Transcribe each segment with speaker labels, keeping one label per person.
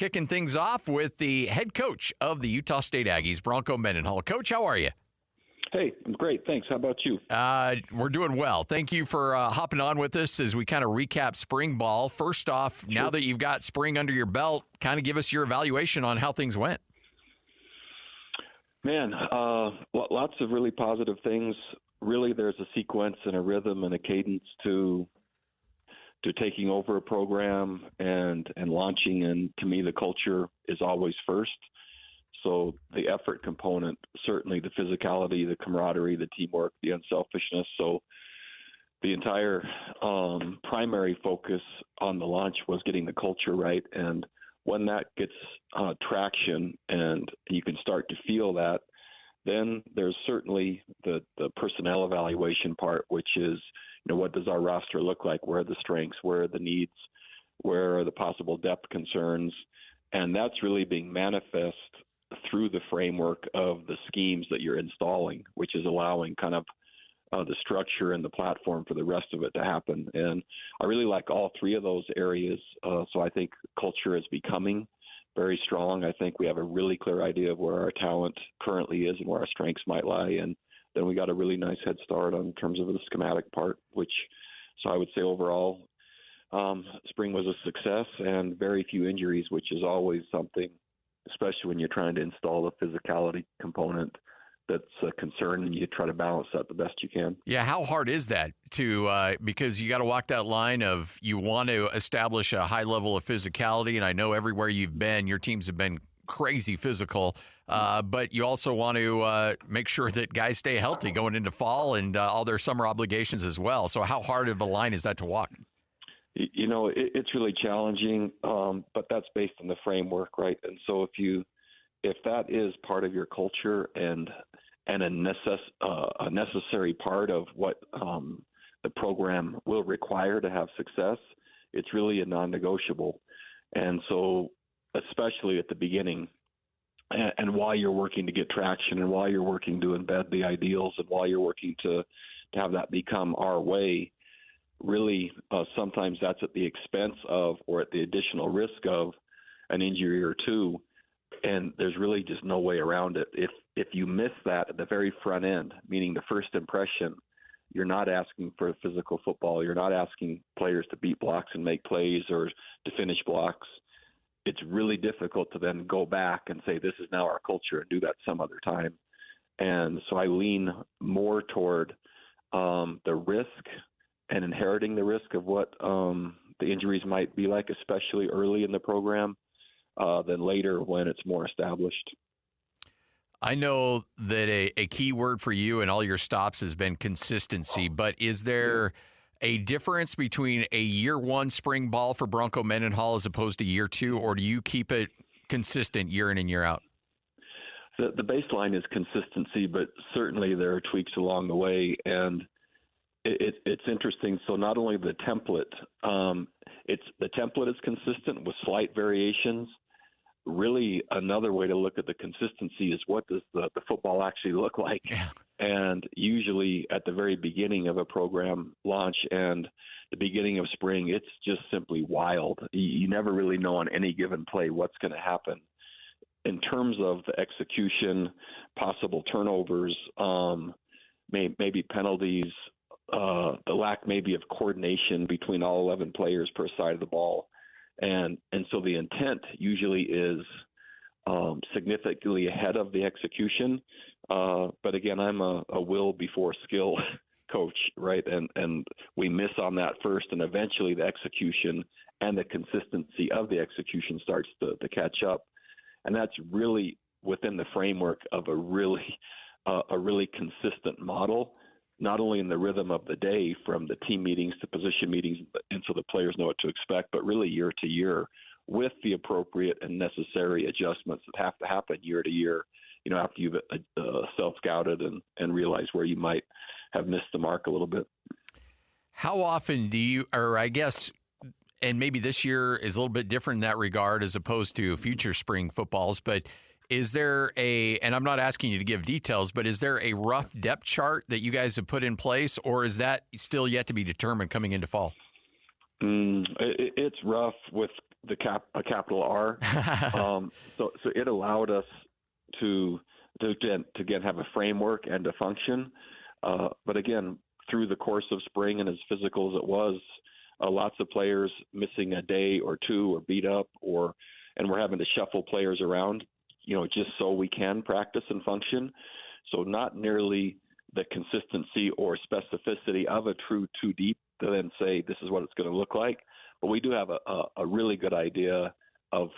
Speaker 1: kicking things off with the head coach of the Utah State Aggies, Bronco Mendenhall. Coach, how are you?
Speaker 2: Hey, I'm great. Thanks. How about you?
Speaker 1: We're doing well. Thank you for hopping on with us as we kind of recap spring ball. First off, Now that you've got spring under your belt, kind of give us your evaluation on how things went.
Speaker 2: Man, lots of really positive things. Really, there's a sequence and a rhythm and a cadence to taking over a program and launching. And to me, the culture is always first. So the effort component, certainly the physicality, the camaraderie, the teamwork, the unselfishness. So the entire primary focus on the launch was getting the culture right. And when that gets traction and you can start to feel that, then there's certainly the personnel evaluation part, which is, what does our roster look like? Where are the strengths? Where are the needs? Where are the possible depth concerns? And that's really being manifest through the framework of the schemes that you're installing, which is allowing kind of the structure and the platform for the rest of it to happen. And I really like all three of those areas. So I think culture is becoming very strong. I think we have a really clear idea of where our talent currently is and where our strengths might lie. And then we got a really nice head start in terms of the schematic part, so I would say overall, spring was a success and very few injuries, which is always something, especially when you're trying to install the physicality component, that's a concern, and you try to balance that the best you can.
Speaker 1: Yeah, how hard is that because you got to walk that line of you want to establish a high level of physicality, and I know everywhere you've been, your teams have been crazy physical, but you also want to make sure that guys stay healthy going into fall and all their summer obligations as well. So how hard of a line is that to walk?
Speaker 2: It's really challenging, but that's based on the framework, right? And so if that is part of your culture and a necessary part of what the program will require to have success, it's really a non-negotiable. And so, especially at the beginning, and while you're working to get traction, and while you're working to embed the ideals, and while you're working to have that become our way, really, sometimes that's at the expense of or at the additional risk of an injury or two, and there's really just no way around it. If you miss that at the very front end, meaning the first impression, you're not asking for physical football. You're not asking players to beat blocks and make plays or to finish blocks. It's really difficult to then go back and say, this is now our culture, and do that some other time. And so I lean more toward the risk and inheriting the risk of what the injuries might be like, especially early in the program, than later when it's more established.
Speaker 1: I know that a key word for you and all your stops has been consistency, but is there a difference between a year one spring ball for Bronco Mendenhall as opposed to year two, or do you keep it consistent year in and year out?
Speaker 2: The baseline is consistency, but certainly there are tweaks along the way, and it's interesting. So not only the template, the template is consistent with slight variations. Really, another way to look at the consistency is what does the football actually look like? Yeah. And usually at the very beginning of a program launch and the beginning of spring, it's just simply wild. You never really know on any given play what's going to happen. In terms of the execution, possible turnovers, maybe penalties, the lack maybe of coordination between all 11 players per side of the ball. And so the intent usually is significantly ahead of the execution. But again, I'm a will before skill coach, right? And we miss on that first, and eventually the execution and the consistency of the execution starts to catch up. And that's really within the framework of a really consistent model, not only in the rhythm of the day from the team meetings to position meetings, and so the players know what to expect, but really year to year with the appropriate and necessary adjustments that have to happen year to year, after you've self-scouted and realized where you might have missed the mark a little bit.
Speaker 1: How often do you, or I guess, and maybe this year is a little bit different in that regard as opposed to future spring footballs, but is there and I'm not asking you to give details, but is there a rough depth chart that you guys have put in place, or is that still yet to be determined coming into fall?
Speaker 2: It's rough with a capital R. So it allowed us to again have a framework and to function. But again, through the course of spring and as physical as it was, lots of players missing a day or two or beat up, and we're having to shuffle players around, just so we can practice and function. So not nearly the consistency or specificity of a true two deep to then say this is what it's going to look like. But we do have a really good idea of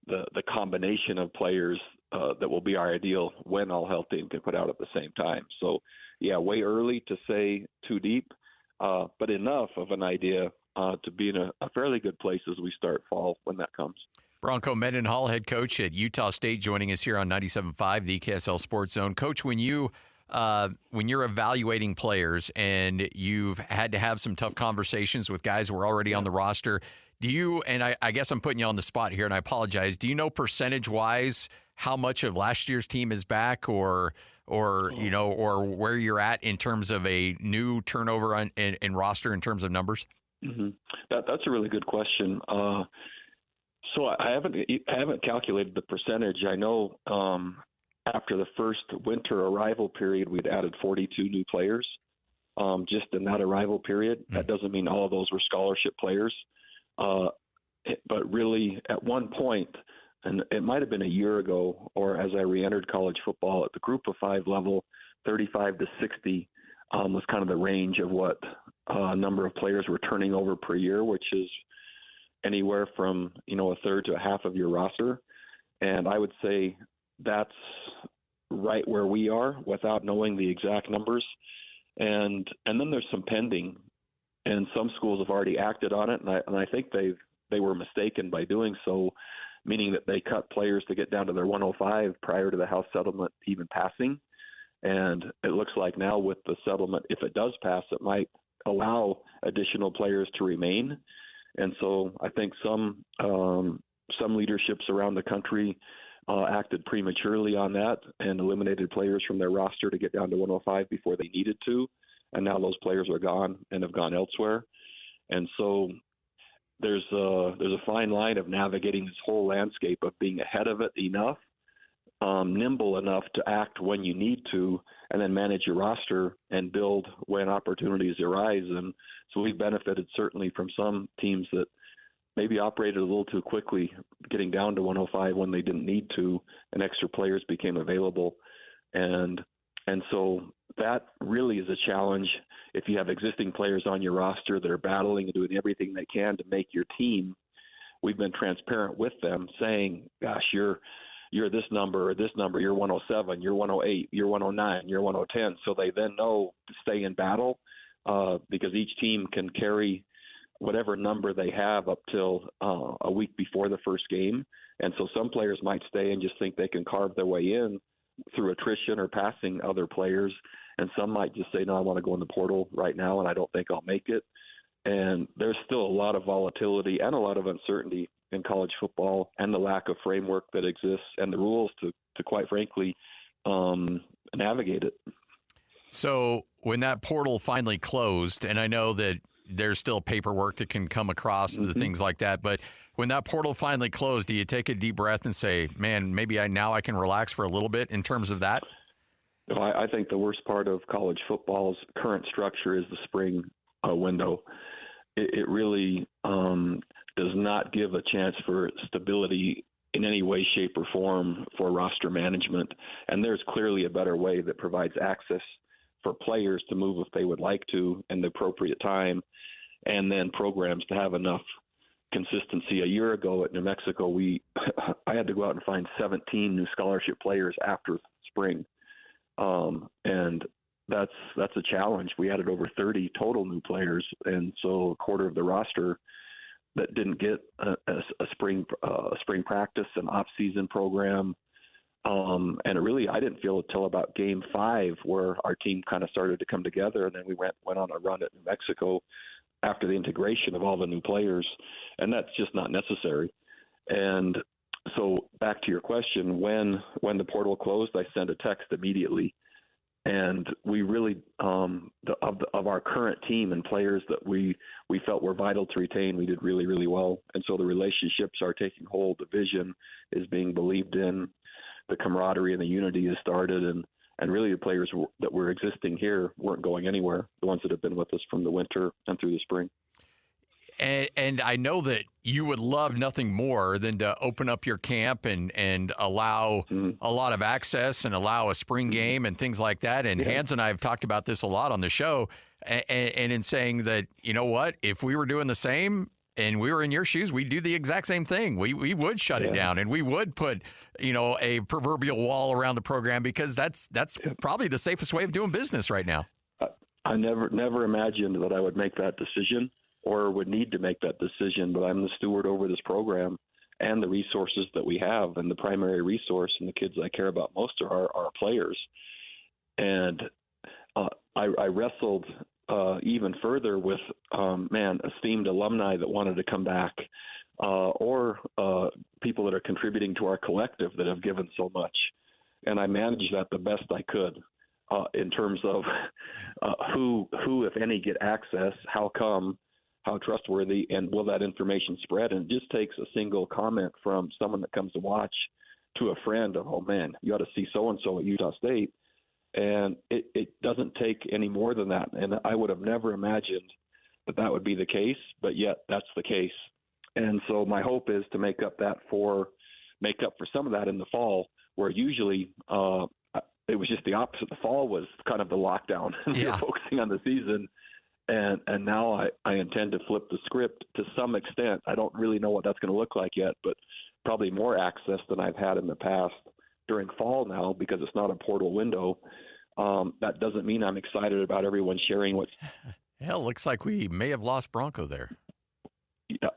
Speaker 2: the combination of players that will be our ideal when all healthy and can put out at the same time. So, yeah, way early to say too deep, but enough of an idea to be in a fairly good place as we start fall when that comes.
Speaker 1: Bronco Mendenhall, head coach at Utah State, joining us here on 97.5, the KSL Sports Zone. Coach, when you're evaluating players and you've had to have some tough conversations with guys who are already on the roster, do you, and I guess I'm putting you on the spot here and I apologize, do you know percentage-wise how much of last year's team is back or where you're at in terms of a new turnover in roster in terms of numbers?
Speaker 2: Mm-hmm. That's a really good question. So I haven't calculated the percentage. I know after the first winter arrival period, we'd added 42 new players just in that arrival period. That doesn't mean all of those were scholarship players. But really, at one point, and it might have been a year ago, or as I re-entered college football at the Group of 5 level, 35 to 60 was kind of the range of what number of players were turning over per year, which is anywhere from a third to a half of your roster. And I would say that's right where we are without knowing the exact numbers. And then there's some pending, and some schools have already acted on it, and I think they were mistaken by doing so, meaning that they cut players to get down to their 105 prior to the House settlement even passing. And it looks like now with the settlement, if it does pass, it might allow additional players to remain. And so I think some leaderships around the country acted prematurely on that and eliminated players from their roster to get down to 105 before they needed to. And now those players are gone and have gone elsewhere. And so there's a fine line of navigating this whole landscape of being ahead of it enough, nimble enough to act when you need to, and then manage your roster and build when opportunities arise. And so we've benefited certainly from some teams that maybe operated a little too quickly, getting down to 105 when they didn't need to, and extra players became available. And so that really is a challenge if you have existing players on your roster that are battling and doing everything they can to make your team. We've been transparent with them, saying, gosh, you're this number or this number, you're 107, you're 108, you're 109, you're 110. So they then know to stay in battle because each team can carry whatever number they have up till a week before the first game. And so some players might stay and just think they can carve their way in through attrition or passing other players. And some might just say, no, I want to go in the portal right now and I don't think I'll make it. And there's still a lot of volatility and a lot of uncertainty in college football, and the lack of framework that exists and the rules to quite frankly, navigate it.
Speaker 1: So when that portal finally closed, and I know that there's still paperwork that can come across the things like that, but when that portal finally closed, do you take a deep breath and say, man, maybe now I can relax for a little bit in terms of that?
Speaker 2: I think the worst part of college football's current structure is the spring window. It really does not give a chance for stability in any way, shape, or form for roster management. And there's clearly a better way that provides access for players to move if they would like to in the appropriate time, and then programs to have enough consistency. A year ago at New Mexico, I had to go out and find 17 new scholarship players after spring. And that's a challenge. We added over 30 total new players, and so a quarter of the roster that didn't get a spring practice, an off-season program. And I didn't feel until about game 5 where our team kind of started to come together, and then we went on a run at New Mexico after the integration of all the new players, and that's just not necessary. And so back to your question, when the portal closed, I sent a text immediately And we really, of our current team and players that we felt were vital to retain, we did really, really well. And so the relationships are taking hold. The vision is being believed in. The camaraderie and the unity has started. And really the players that were existing here weren't going anywhere, the ones that have been with us from the winter and through the spring.
Speaker 1: And I know that you would love nothing more than to open up your camp and allow a lot of access and allow a spring game and things like that. And Hans and I have talked about this a lot on the show, and in saying that, you know what, if we were doing the same and we were in your shoes, we'd do the exact same thing. We would shut it down, and we would put, a proverbial wall around the program, because that's probably the safest way of doing business right now.
Speaker 2: I never imagined that I would make that decision or would need to make that decision, but I'm the steward over this program and the resources that we have, and the primary resource and the kids I care about most are our players. And I wrestled even further with, esteemed alumni that wanted to come back, or people that are contributing to our collective that have given so much. And I managed that the best I could in terms of who, if any, get access, how come, how trustworthy, and will that information spread? And it just takes a single comment from someone that comes to watch to a friend of, oh man, you ought to see so-and-so at Utah State. And it doesn't take any more than that. And I would have never imagined that would be the case, but yet that's the case. And so my hope is to make up for some of that in the fall, where usually it was just the opposite. The fall was kind of the lockdown. We were focusing on the season. And now I intend to flip the script to some extent. I don't really know what that's going to look like yet, but probably more access than I've had in the past during fall now, because it's not a portal window. That doesn't mean I'm excited about everyone sharing what's.
Speaker 1: Hell, looks like we may have lost Bronco there.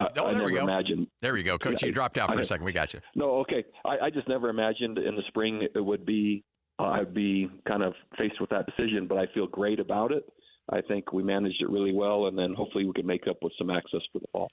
Speaker 2: I
Speaker 1: there we go.
Speaker 2: Imagined.
Speaker 1: There we go. Coach, you dropped out for a second. We got you.
Speaker 2: No, okay. I just never imagined in the spring it would be I'd be kind of faced with that decision, but I feel great about it. I think we managed it really well, and then hopefully we can make up with some access for the fall.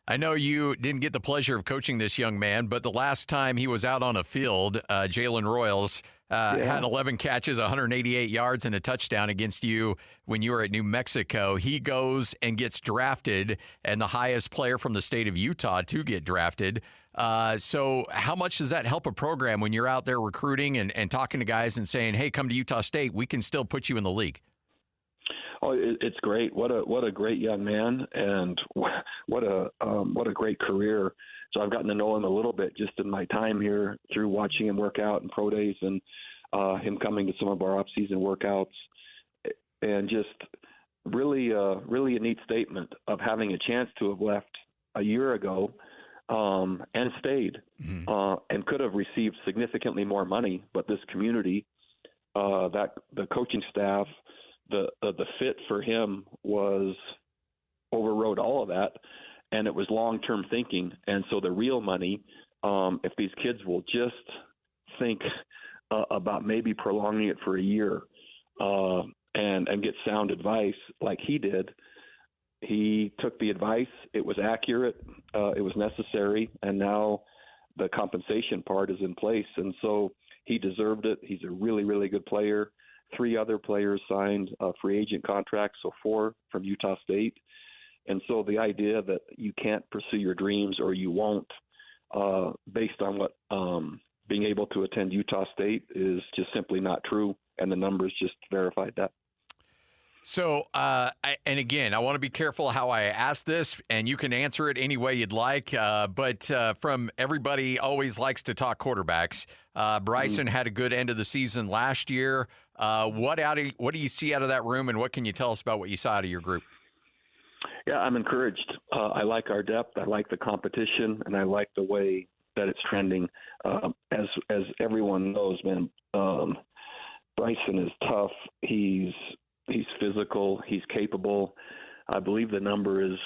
Speaker 1: I know you didn't get the pleasure of coaching this young man, but the last time he was out on a field, Jalen Royals had 11 catches, 188 yards, and a touchdown against you when you were at New Mexico. He goes and gets drafted, and the highest player from the state of Utah to get drafted. So how much does that help a program when you're out there recruiting and talking to guys and saying, hey, come to Utah State, we can still put you in the league?
Speaker 2: Oh, it's great. What a great young man, and what a great career. So I've gotten to know him a little bit just in my time here through watching him work out in pro days, and him coming to some of our off-season workouts, and just really a neat statement of having a chance to have left a year ago and stayed, and could have received significantly more money, but this community, that the coaching staff, the fit for him overrode all of that, and it was long-term thinking. And so the real money, if these kids will just think about maybe prolonging it for a year and get sound advice like he did. He took the advice. It was accurate. It was necessary. And now the compensation part is in place. And so he deserved it. He's a really, really good player. 3 other players signed free agent contracts, so 4 from Utah State. And so the idea that you can't pursue your dreams, or you won't, based on what being able to attend Utah State, is just simply not true. And the numbers just verified that.
Speaker 1: So, and again, I want to be careful how I ask this, and you can answer it any way you'd like. But from everybody always likes to talk quarterbacks. Bryson had a good end of the season last year. What do you see out of that room, and what can you tell us about what you saw out of your group?
Speaker 2: Yeah, I'm encouraged. I like our depth. I like the competition, and I like the way that it's trending. As everyone knows, man, Bryson is tough. He's physical. He's capable. I believe the number is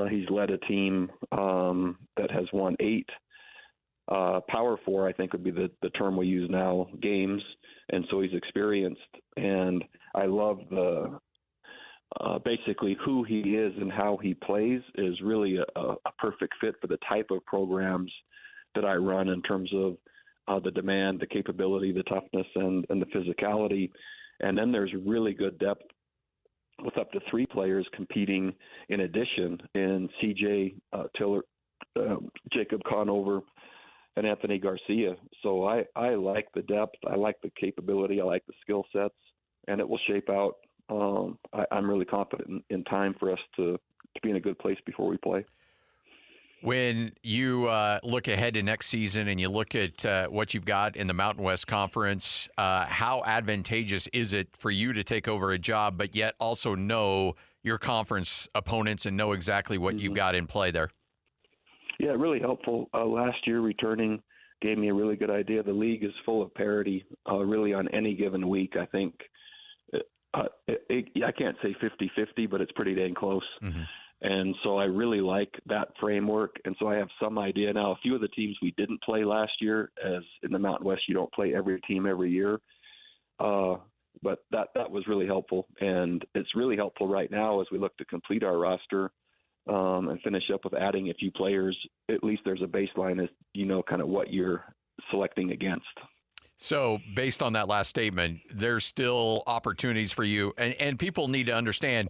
Speaker 2: he's led a team that has won 8 Power 4, I think would be the term we use now, games. And so he's experienced. And I love the basically who he is and how he plays is really a perfect fit for the type of programs that I run in terms of the demand, the capability, the toughness, and the physicality. And then there's really good depth with up to 3 players competing in addition in CJ Tiller, Jacob Conover, and Anthony Garcia. So I like the depth. I like the capability. I like the skill sets, and it will shape out. I'm really confident in time for us to be in a good place before we play.
Speaker 1: When you look ahead to next season and you look at what you've got in the Mountain West Conference, how advantageous is it for you to take over a job, but yet also know your conference opponents and know exactly what you've got in play there?
Speaker 2: Yeah, really helpful. Last year, returning gave me a really good idea. The league is full of parity, really on any given week. I think I can't say 50-50, but it's pretty dang close. Mm-hmm. And so I really like that framework. And so I have some idea now. A few of the teams we didn't play last year, as in the Mountain West, you don't play every team every year. But that was really helpful. And it's really helpful right now as we look to complete our roster and finish up with adding a few players. At least there's a baseline as you know kind of what you're selecting against.
Speaker 1: So based on that last statement, there's still opportunities for you. And people need to understand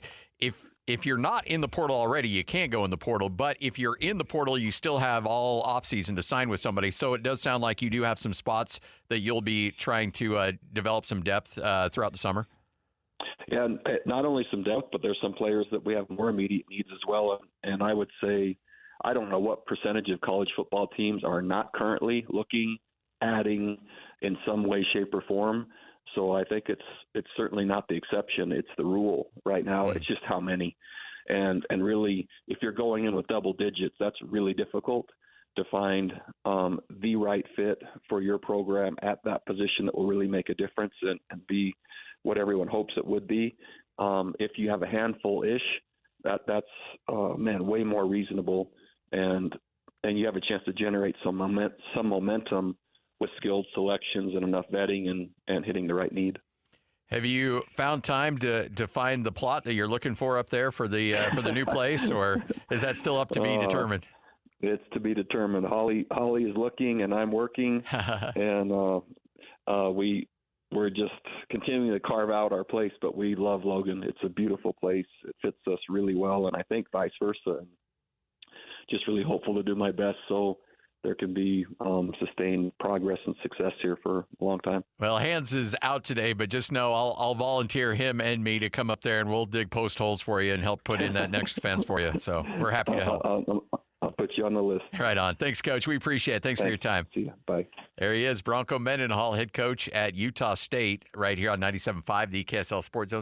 Speaker 1: if you're not in the portal already, you can't go in the portal. But if you're in the portal, you still have all offseason to sign with somebody. So it does sound like you do have some spots that you'll be trying to develop some depth throughout the summer.
Speaker 2: Yeah, and not only some depth, but there's some players that we have more immediate needs as well. And I would say, I don't know what percentage of college football teams are not currently looking, adding in some way, shape, or form. So I think it's certainly not the exception. It's the rule right now. It's just how many. And really, if you're going in with double digits, that's really difficult to find the right fit for your program at that position that will really make a difference and be what everyone hopes it would be. If you have a handful-ish, that's way more reasonable, and you have a chance to generate some momentum with skilled selections and enough vetting and hitting the right need.
Speaker 1: Have you found time to find the plot that you're looking for up there for the new place, or is that still up to be determined?
Speaker 2: It's to be determined. Holly is looking, and I'm working, and we're just continuing to carve out our place. But we love Logan. It's a beautiful place. It fits us really well, and I think vice versa. And just really hopeful to do my best so there can be sustained progress and success here for a long time. Well,
Speaker 1: Hans is out today, but just know I'll volunteer him and me to come up there, and we'll dig post holes for you and help put in that next fence for you. So we're happy to help.
Speaker 2: I'll put you on the list.
Speaker 1: Right on. Thanks, Coach. We appreciate it. Thanks for your time.
Speaker 2: See you. Bye.
Speaker 1: There he is, Bronco Mendenhall, head coach at Utah State, right here on 97.5, the KSL Sports Zone.